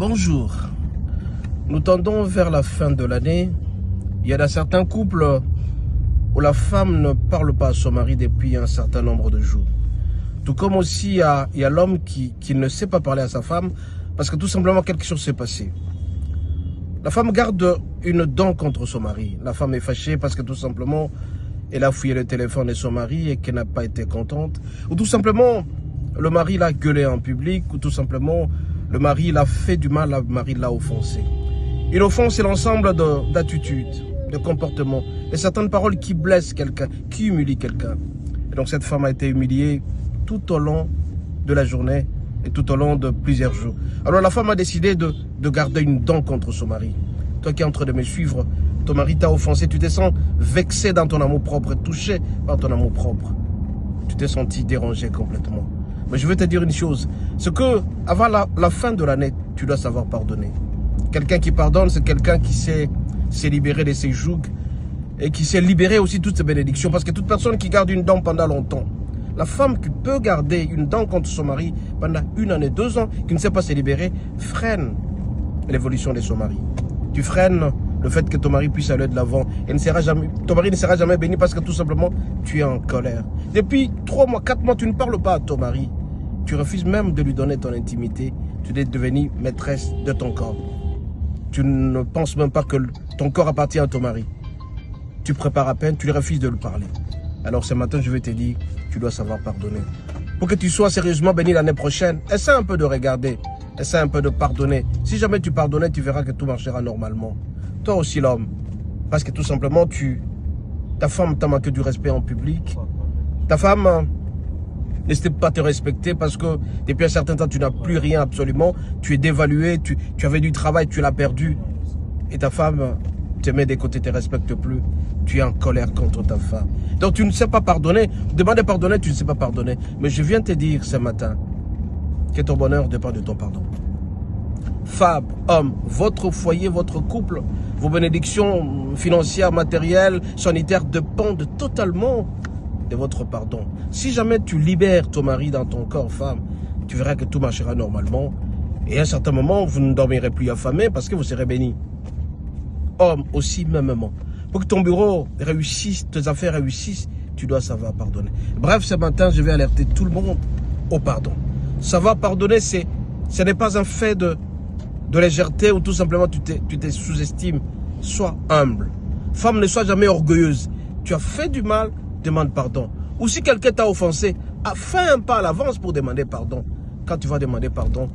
Bonjour. Nous tendons vers la fin de l'année. Il y a certains couples où la femme ne parle pas à son mari depuis un certain nombre de jours. Tout comme aussi il y a l'homme qui ne sait pas parler à sa femme parce que tout simplement quelque chose s'est passé. La femme garde une dent contre son mari. La femme est fâchée parce que tout simplement elle a fouillé le téléphone de son mari et qu'elle n'a pas été contente. Ou tout simplement le mari l'a gueulé en public. Ou tout simplement le mari l'a fait du mal, le mari l'a offensé. Une offense, c'est l'ensemble d'attitudes, de comportements, et certaines paroles qui blessent quelqu'un, qui humilient quelqu'un. Et donc cette femme a été humiliée tout au long de la journée et tout au long de plusieurs jours. Alors la femme a décidé de garder une dent contre son mari. Toi qui es en train de me suivre, ton mari t'a offensé, tu te sens vexé dans ton amour propre, touché par ton amour propre. Tu t'es senti dérangé complètement. Mais je veux te dire une chose, c'est que avant la fin de l'année, tu dois savoir pardonner. Quelqu'un qui pardonne, c'est quelqu'un qui sait libérer de ses jougs et qui sait libérer aussi toutes ses bénédictions. Parce que toute personne qui garde une dent pendant longtemps, la femme qui peut garder une dent contre son mari pendant 1 année, 2 ans, qui ne sait pas se libérer, freine l'évolution de son mari. Tu freines le fait que ton mari puisse aller de l'avant. Ton mari ne sera jamais béni parce que tout simplement, tu es en colère. Depuis 3 mois, 4 mois, tu ne parles pas à ton mari. Tu refuses même de lui donner ton intimité. Tu es devenue maîtresse de ton corps. Tu ne penses même pas que ton corps appartient à ton mari. Tu prépares à peine, tu lui refuses de lui parler. Alors ce matin, je vais te dire, tu dois savoir pardonner. Pour que tu sois sérieusement béni l'année prochaine, essaie un peu de regarder, essaie un peu de pardonner. Si jamais tu pardonnais, tu verras que tout marchera normalement. Toi aussi l'homme, parce que tout simplement, ta femme t'a manqué du respect en public. Ta femme ne sait pas te respecter parce que depuis un certain temps, tu n'as plus rien absolument. Tu es dévalué, tu avais du travail, tu l'as perdu. Et ta femme te met des côtés, ne te respecte plus. Tu es en colère contre ta femme. Donc tu ne sais pas pardonner. Demander pardonner, tu ne sais pas pardonner. Mais je viens te dire ce matin que ton bonheur dépend de ton pardon. Femme, homme, votre foyer, votre couple, vos bénédictions financières, matérielles, sanitaires dépendent totalement de votre pardon. Si jamais tu libères ton mari dans ton corps, femme, tu verras que tout marchera normalement. Et à un certain moment, vous ne dormirez plus affamé parce que vous serez béni. Homme aussi, mêmement. Pour que ton bureau réussisse, tes affaires réussissent, tu dois savoir pardonner. Bref, ce matin, je vais alerter tout le monde au pardon. Savoir pardonner, ce n'est pas un fait de légèreté ou tout simplement tu te sous-estimes. Sois humble. Femme, ne sois jamais orgueilleuse. Tu as fait du mal, demande pardon. Ou si quelqu'un t'a offensé, fais un pas à l'avance pour demander pardon. Quand tu vas demander pardon,